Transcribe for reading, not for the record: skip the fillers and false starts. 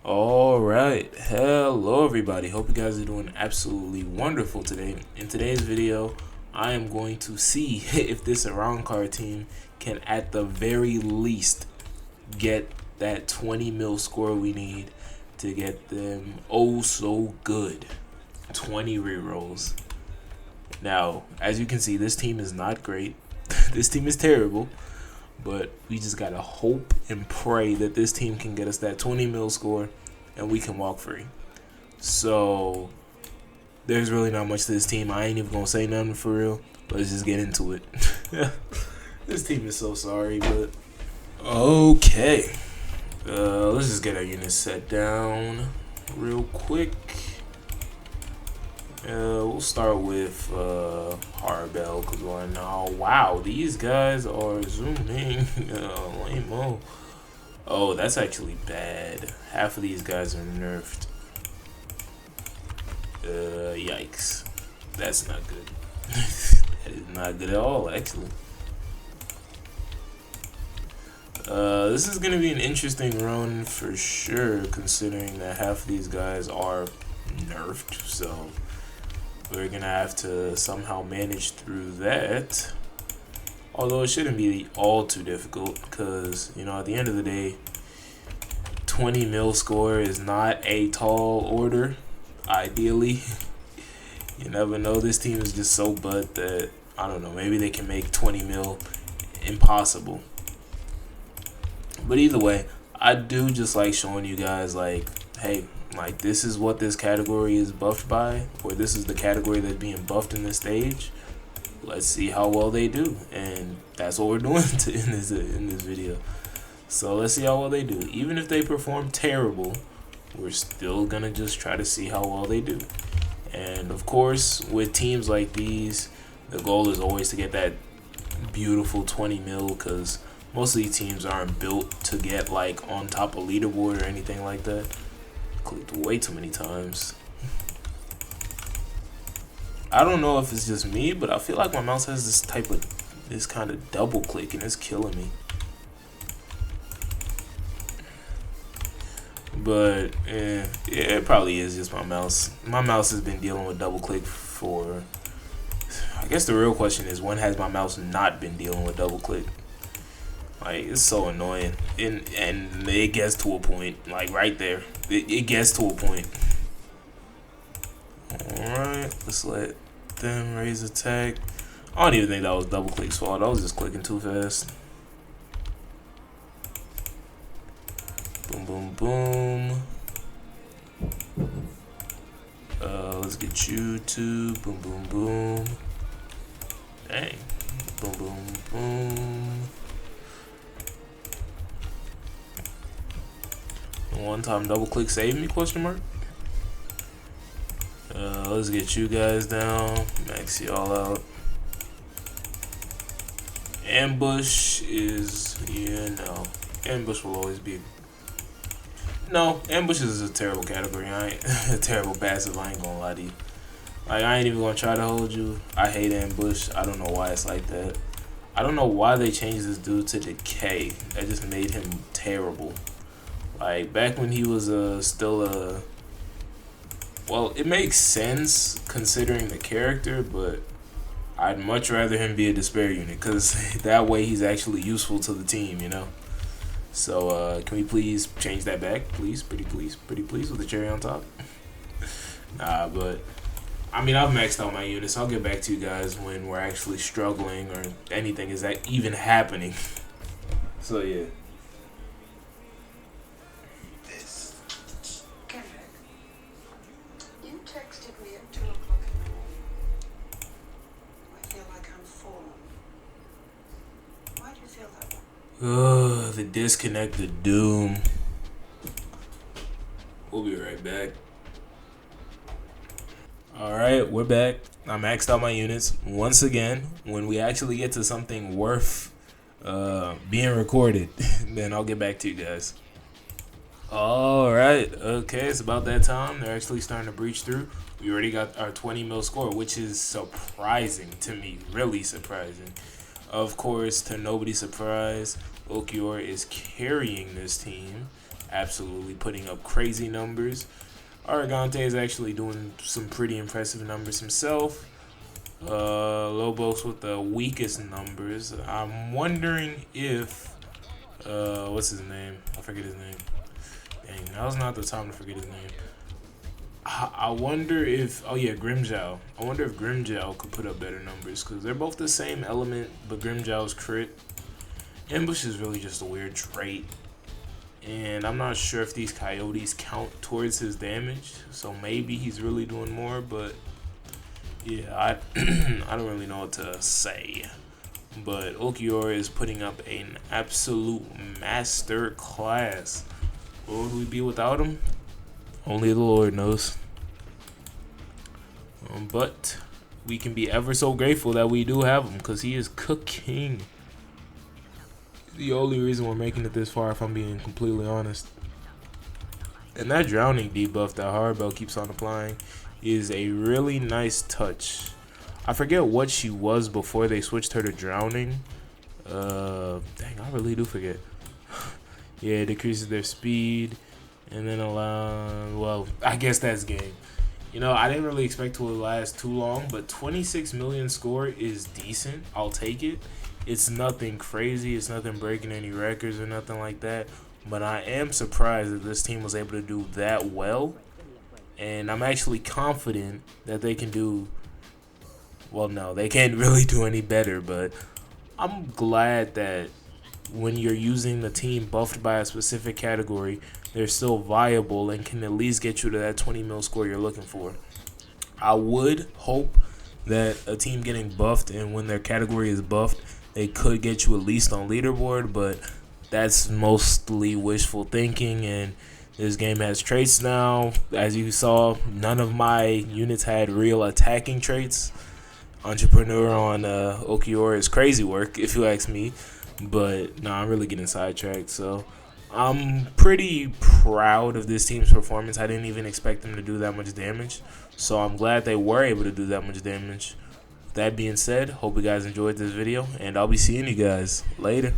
All right, hello everybody. Hope you guys are doing absolutely wonderful today. In today's video, I am going to see if this Arrancar team can at the very least get that 20 mil score we need to get them oh so good 20 rerolls. Now, as you can see, this team is not great. This team is terrible. But we just gotta hope and pray that this team can get us that 20 mil score and we can walk free. So there's really not much to this team. I ain't even gonna say nothing for real. Let's just get into it. This team is so sorry, but okay. Let's just get our units set down real quick. We'll start with Harbell, because why not? Wow, these guys are zooming. Lame-o. Oh, that's actually bad. Half of these guys are nerfed. Yikes. That's not good. That is not good at all, actually. This is going to be an interesting run for sure, considering that half of these guys are nerfed, so we're gonna have to somehow manage through that. Although it shouldn't be all too difficult, because at the end of the day, 20 mil score is not a tall order. Ideally, you never know. This team is just so butt that I don't know. Maybe they can make 20 mil impossible. But either way, I do just like showing you guys, like, hey, like, this is what this category is buffed by, or this is the category that's being buffed in this stage. Let's see how well they do, and that's what we're doing in this video. So let's see how well they do. Even if they perform terrible, we're still gonna just try to see how well they do. And of course, with teams like these, the goal is always to get that beautiful 20 mil, because most of these teams aren't built to get like on top of leaderboard or anything like that. Clicked way too many times. I don't know if it's just me, but I feel like my mouse has this kind of double click, and it's killing me. But yeah, it probably is just my mouse. My mouse has been dealing with double click for, I guess the real question is, when has my mouse not been dealing with double click? Like, it's so annoying, and it gets to a point, like right there. It gets to a point. Alright, let's let them raise attack. I don't even think that was double click's fault. I was just clicking too fast. Boom, boom, boom. Let's get you two. Boom, boom, boom. Dang. Boom, boom, boom. One time double click saved me, question mark. Let's get you guys down, max y'all out. Ambush is, no, ambush will always be, no, ambush is a terrible category. I ain't a terrible passive, I ain't gonna lie to you. Like, I ain't even gonna try to hold you. I hate ambush. I don't know why it's like that. I don't know why they changed this dude to decay. That just made him terrible. Like, back when he was still a, well, it makes sense considering the character, but I'd much rather him be a despair unit, because that way he's actually useful to the team, So can we please change that back, please? Pretty please with the cherry on top. Nah, but I mean, I've maxed out my units. I'll get back to you guys when we're actually struggling or anything is that even happening. So yeah. The disconnect, the doom. We'll be right back. Alright, we're back. I maxed out my units once again. When we actually get to something worth being recorded, then I'll get back to you guys. Alright, okay, it's about that time. They're actually starting to breach through. We already got our 20 mil score, which is surprising to me, really surprising. Of course, to nobody's surprise, Okior is carrying this team. absolutely putting up crazy numbers. Arrancar is actually doing some pretty impressive numbers himself. Lobos with the weakest numbers. I'm wondering if what's his name? I forget his name. Dang, now's not the time to forget his name. I wonder if Grimjow. I wonder if Grimjow could put up better numbers because they're both the same element, but Grimjow's crit. Ambush is really just a weird trait, and I'm not sure if these coyotes count towards his damage. So maybe he's really doing more, but yeah, I I don't really know what to say. But Ulquiorra is putting up an absolute master class. Where would we be without him? Only the Lord knows. But we can be ever so grateful that we do have him because he is cooking. The only reason we're making it this far, if I'm being completely honest. And that drowning debuff that Hardbell keeps on applying is a really nice touch. I forget what she was before they switched her to drowning. Dang, I really do forget. Yeah, it decreases their speed. And then well, I guess that's game. You know, I didn't really expect it to last too long, but 26 million score is decent. I'll take it. It's nothing crazy. It's nothing breaking any records or nothing like that. But I am surprised that this team was able to do that well. And I'm actually confident that they can do... Well, no, they can't really do any better, but I'm glad that when you're using the team buffed by a specific category, they're still viable and can at least get you to that 20 mil score you're looking for. I would hope that a team getting buffed and when their category is buffed, they could get you at least on leaderboard, but that's mostly wishful thinking, and this game has traits now. As you saw, none of my units had real attacking traits. Entrepreneur on Ulquiorra is crazy work, if you ask me. But no, I'm really getting sidetracked. So I'm pretty proud of this team's performance. I didn't even expect them to do that much damage. So I'm glad they were able to do that much damage. That being said, hope you guys enjoyed this video, and I'll be seeing you guys later.